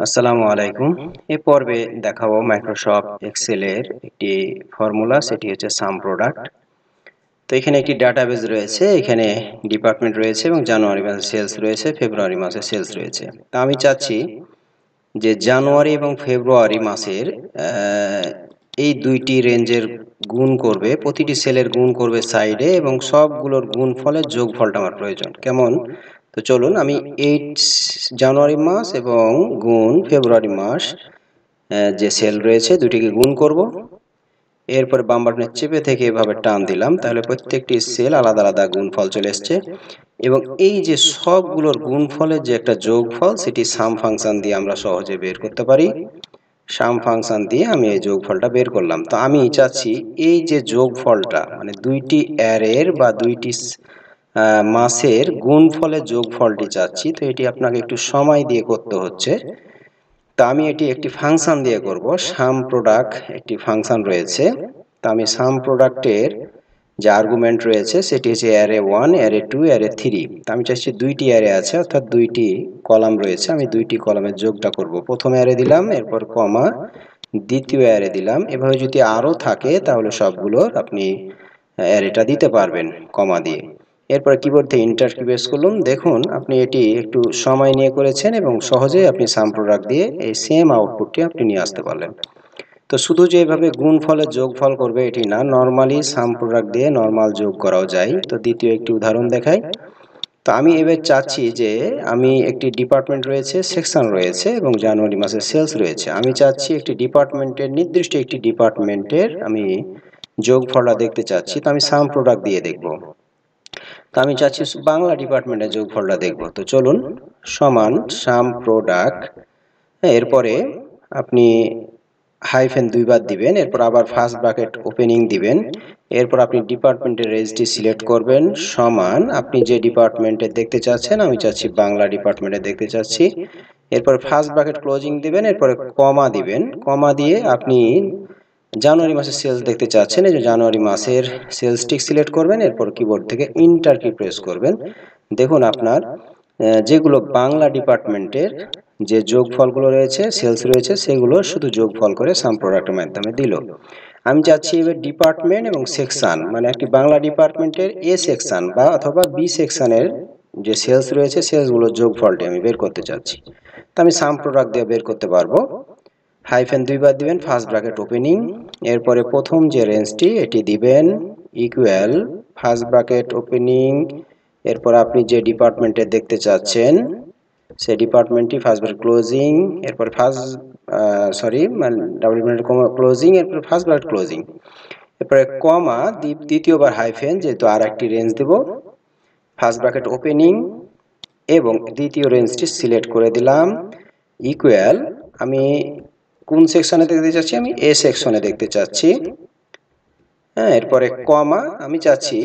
আসসালামু আলাইকুম। এই পর্বে দেখাবো মাইক্রোসফট এক্সেলের একটি ফর্মুলা, সেটি হচ্ছে সাম প্রোডাক্ট। তো এখানে একটি ডাটাবেজ রয়েছে, এখানে ডিপার্টমেন্ট রয়েছে এবং জানুয়ারি মাসের সেলস রয়েছে, ফেব্রুয়ারি মাসের সেলস রয়েছে। তা আমি চাচ্ছি যে জানুয়ারি এবং ফেব্রুয়ারি মাসের এই দুইটি রেঞ্জের গুণ করবে, প্রতিটি সেলের গুণ করবে সাইডে এবং সবগুলোর গুণ ফলের যোগফলটা আমার প্রয়োজন। কেমন? তো চলুন আমি 8 জানুয়ারি মাস এবং গুণ ফেব্রুয়ারি মাস যে সেল রয়েছে দুটিকে গুণ করব। এরপরে বাম বাটনে চেপে থেকে এভাবে টান দিলাম, তাহলে প্রত্যেকটি সেল আলাদা আলাদা গুণফল চলে এসছে এবং এই যে সবগুলোর গুণফলের যে একটা যোগফল, সেটি সাম ফাংশন দিয়ে আমরা সহজে বের করতে পারি। সাম ফাংশন দিয়ে আমি এই যোগফলটা বের করলাম। তো আমি চাচ্ছি এই যে যোগফলটা, মানে দুইটি অ্যারের বা দুইটি মাসের গুণফলের যোগফলটি চাচ্ছি। তো এটি আপনাকে একটু সময় দিয়ে করতে হচ্ছে। তো আমি এটি একটি ফাংশন দিয়ে করব। সাম প্রোডাক্ট একটি ফাংশন রয়েছে। তো আমি সাম প্রোডাক্টের যে আর্গুমেন্ট রয়েছে সেটি হচ্ছে অ্যারে 1, অ্যারে 2, অ্যারে 3। তো আমি চাচ্ছি দুইটি অ্যারে আছে, অর্থাৎ দুইটি কলাম রয়েছে, আমি দুইটি কলামের যোগটা করব। প্রথম অ্যারে দিলাম, এরপর কমা, দ্বিতীয় অ্যারে দিলাম। এভাবে যদি আরও থাকে তাহলে সবগুলোর আপনি অ্যারেটা দিতে পারবেন কমা দিয়ে। এরপরে কিবোর্ড থেকে এন্টার কি প্রেস করলাম। দেখুন আপনি এটি একটু সময় নিয়ে করেছেন এবং সহজেই আপনি সাম প্রোডাক্ট দিয়ে এই সেম আউটপুটটি আপনি নিয়ে আসতে পারলেন। তো শুধু যে এভাবে গুণফলের যোগফল করবে এটি না, নর্মালি সাম প্রোডাক্ট দিয়ে নর্মাল যোগ করাও যায়। তো দ্বিতীয় একটি উদাহরণ দেখাই। তো আমি এবার চাচ্ছি যে আমি একটি ডিপার্টমেন্ট রয়েছে, সেকশন রয়েছে এবং জানুয়ারি মাসের সেলস রয়েছে। আমি চাচ্ছি একটি ডিপার্টমেন্টের, নির্দিষ্ট একটি ডিপার্টমেন্টের আমি যোগফলটা দেখতে চাচ্ছি। তো আমি সাম প্রোডাক্ট দিয়ে দেখব। তো আমি চাচ্ছি বাংলা ডিপার্টমেন্টের যোগফলটা দেখব। তো চলুন, সমান সাম প্রোডাক্ট, এরপরে আপনি হাইফেন দুইবার দিবেন, এরপর আবার ফার্স্ট ব্র্যাকেট ওপেনিং দিবেন, এরপর আপনি ডিপার্টমেন্টের রেঞ্জটি সিলেক্ট করবেন, সমান আপনি যে ডিপার্টমেন্টে দেখতে চাচ্ছেন, আমি চাচ্ছি বাংলা ডিপার্টমেন্টে দেখতে চাচ্ছি। এরপর ফার্স্ট ব্র্যাকেট ক্লোজিং দিবেন, এরপরে কমা দিবেন, কমা দিয়ে আপনি জানুয়ারি মাসের সেলস দেখতে চাচ্ছেন, এই যে জানুয়ারি মাসের সেলসটি সিলেক্ট করবেন, এরপর কিবোর্ড থেকে এন্টার কি প্রেস করবেন। দেখুন আপনার যেগুলো বাংলা ডিপার্টমেন্টের যে যোগফলগুলো রয়েছে, সেলস রয়েছে, সেগুলো শুধু যোগফল করে সাম প্রোডাক্টের মাধ্যমে দিল। আমি চাচ্ছি এবার ডিপার্টমেন্ট এবং সেকশন, মানে একটি বাংলা ডিপার্টমেন্টের এ সেকশন বা অথবা বি সেকশনের যে সেলস রয়েছে, সেলসগুলোর যোগফলটি আমি বের করতে চাচ্ছি। তো আমি সাম প্রোডাক্ট দিয়ে বের করতে পারবো। হাইফেন দুইবার দিবেন, ফার্স্ট ব্র্যাকেট ওপেনিং, এরপরে প্রথম যে রেঞ্জটি এটি দিবেন, ইকুয়াল ফার্স্ট ব্র্যাকেট ওপেনিং, এরপর আপনি যে ডিপার্টমেন্টে দেখতে চাচ্ছেন সেই ডিপার্টমেন্টটি ফার্স্ট ব্র্যাকেট ক্লোজিং, এরপর ডাবল ব্র্যাকেট ক্লোজিং, এরপর ফার্স্ট ব্র্যাকেট ক্লোজিং, এরপরে কমা, দ্বিতীয়বার হাইফেন, যেহেতু আর একটি রেঞ্জ দেব, ফার্স্ট ব্র্যাকেট ওপেনিং এবং দ্বিতীয় রেঞ্জটি সিলেক্ট করে দিলাম, ইকুয়াল আমি কোন সেকশনে দেখতে চাচ্ছি, আমি এ সেকশনে দেখতে চাচ্ছি। হ্যাঁ, এরপরে কমা, আমি চাচ্ছি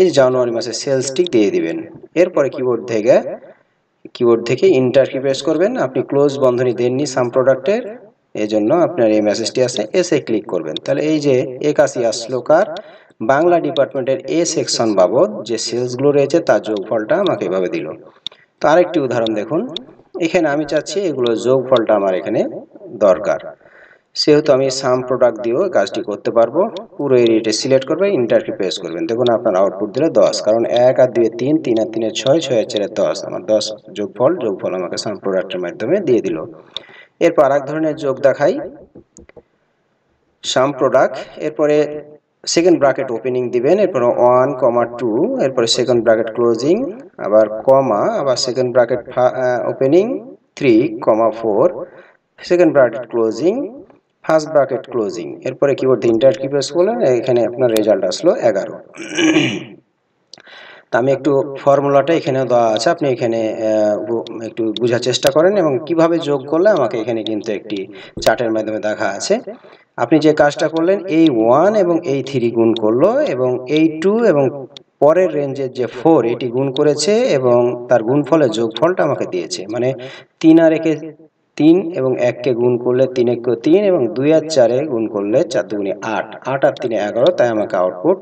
এই জানুয়ারি মাসের সেলসটি দিয়ে দিবেন। এরপরে কিবোর্ড থেকে এন্টার কি প্রেস করবেন। আপনি ক্লোজ বন্ধনী দেননি সাম প্রোডাক্টের, এজন্য আপনার এই মেসেজটি আসে, এসে ক্লিক করবেন। তাহলে এই যে 81 আসলো কার, বাংলা ডিপার্টমেন্টের এ সেকশন বাবদ যে সেলসগুলো রয়েছে তার যোগফলটা আমাকে এভাবে দিল। তো আরেকটি উদাহরণ দেখুন, এখানে আমি চাচ্ছি এগুলো যোগফলটা আমার এখানে দরকার, সেহেতু আমি সাম প্রোডাক্ট দিয়েও কাজটি করতে পারবো। পুরো এরিয়াটা সিলেক্ট করবেন, এন্টার কি প্রেস করবেন। দেখুন আপনার আউটপুট দিলে 10, কারণ 1 আর 2 3, 3 আর 3 6, 6 আর 4 10, আমার 10 যোগফল আমাকে সাম প্রোডাক্টের মাধ্যমে দিয়ে দিল। এরপর আরেক ধরনের যোগ দেখাই, সাম প্রোডাক্ট, এরপরে সেকেন্ড ব্র্যাকেট ওপেনিং দিবেন, এরপর 1, 2, এরপরে সেকেন্ড ব্র্যাকেট ক্লোজিং, আবার কমা, আবার second bracket opening 3, 4, second bracket closing, first bracket closing, এরপরে কিবোর্ড এন্টার কি প্রেস করলেন, এখানে আপনার রেজাল্ট আসলো 11। তা আমি একটু ফর্মুলাটা এখানেও দেওয়া আছে, আপনি এখানে একটু বোঝার চেষ্টা করেন এবং কিভাবে যোগ করলে আমাকে এখানে কিন্তু একটি চার্টের মাধ্যমে দেখা আছে। আপনি যে কাজটা করলেন, এই 1 এবং এই 3 গুণ করলো এবং এই 2 এবং পরের রেঞ্জের যে 4 এটি গুণ করেছে এবং তার গুণফলের যোগফলটা আমাকে দিয়েছে। মানে 3 আর 1 3 এবং 1 কে গুণ করলে 3 1 3 এবং 2 আর 4 এ গুণ করলে 4 2 8, 8 আর 3 11, তাই আমাকে আউটপুট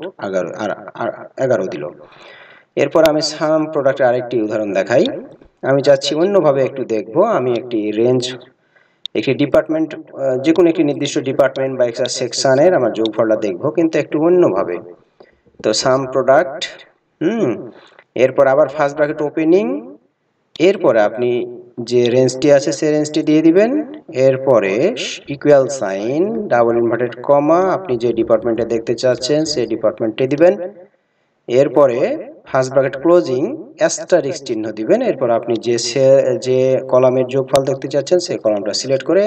11 দিল। এরপর আমি সাম প্রোডাক্টের আরেকটি উদাহরণ দেখাই। আমি চাচ্ছি অন্যভাবে একটু দেখব। আমি একটি রেঞ্জ, একটি ডিপার্টমেন্ট, যে কোনো একটি নির্দিষ্ট ডিপার্টমেন্ট বা একটা সেকশনের আমার যোগফলটা দেখব, কিন্তু একটু অন্যভাবে। তো সাম প্রোডাক্ট, এরপর আবার ফার্স্ট ব্র্যাকেট ওপেনিং, এরপরে আপনি যে রেঞ্জটি আছে সেই রেঞ্জটি দিয়ে দিবেন, এরপরে equal sign, double inverted comma, আপনি যে ডিপার্টমেন্টে দেখতে চাচ্ছেন সেই ডিপার্টমেন্টে দিবেন, এরপরে ফার্স্ট ব্র্যাকেট ক্লোজিং, অ্যাস্টারিস্ক চিহ্ন দিবেন, এরপর আপনি যে কলামের যোগফল দেখতে চাচ্ছেন সেই কলামটা সিলেক্ট করে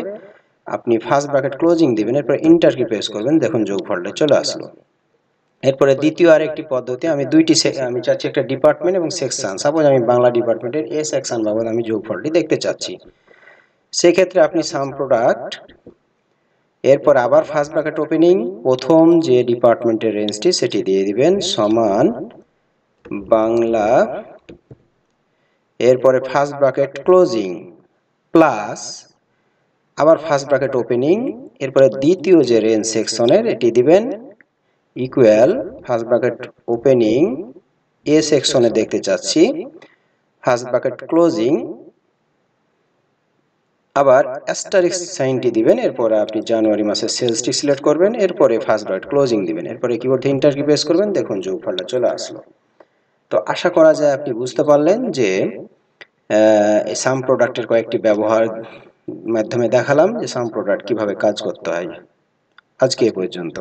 আপনি ফার্স্ট ব্র্যাকেট ক্লোজিং দিবেন, এরপর এন্টার কি প্রেস করবেন, দেখুন যোগফলটা চলে আসলো। এরপরে দ্বিতীয় আরেকটি পদ্ধতি, আমি আমি চাচ্ছি একটা ডিপার্টমেন্ট এবং সেকশন, সাপোজ আমি বাংলা ডিপার্টমেন্টের এ সেকশন বাবদ আমি যোগফলটি দেখতে চাচ্ছি। সেক্ষেত্রে আপনি সাম প্রোডাক্ট, এরপর আবার ফার্স্ট ব্র্যাকেট ওপেনিং, প্রথম যে ডিপার্টমেন্টের রেঞ্জটি সেটি দিয়ে দিবেন সমান বাংলা, এরপরে ফার্স্ট ব্র্যাকেট ক্লোজিং প্লাস আবার ফার্স্ট ব্র্যাকেট ওপেনিং, এরপরে দ্বিতীয় যে রেঞ্জ সেকশনের এটি দিবেন ইকুয়াল ফার্স্ট ব্র্যাকেট ওপেনিং, এ সেকশনে দেখতে চাচ্ছি, ফার্স্ট ব্র্যাকেট ক্লোজিং, আবার অ্যাস্টারিস্ক সাইনটি দিবেন, এরপরে আপনি জানুয়ারি মাসের সেলসটি সিলেক্ট করবেন, এরপরে ফার্স্ট ব্র্যাকেট ক্লোজিং দিবেন, এরপরে কিবোর্ডে এন্টার কি প্রেস করবেন, দেখুন যোগফলটা চলে আসলো। তো আশা করা যায় আপনি বুঝতে পারলেন যে এই সাম প্রোডাক্টের কয়েকটি ব্যবহার মাধ্যমে দেখালাম যে সাম প্রোডাক্ট কিভাবে কাজ করতে হয়। আজকে এ পর্যন্ত।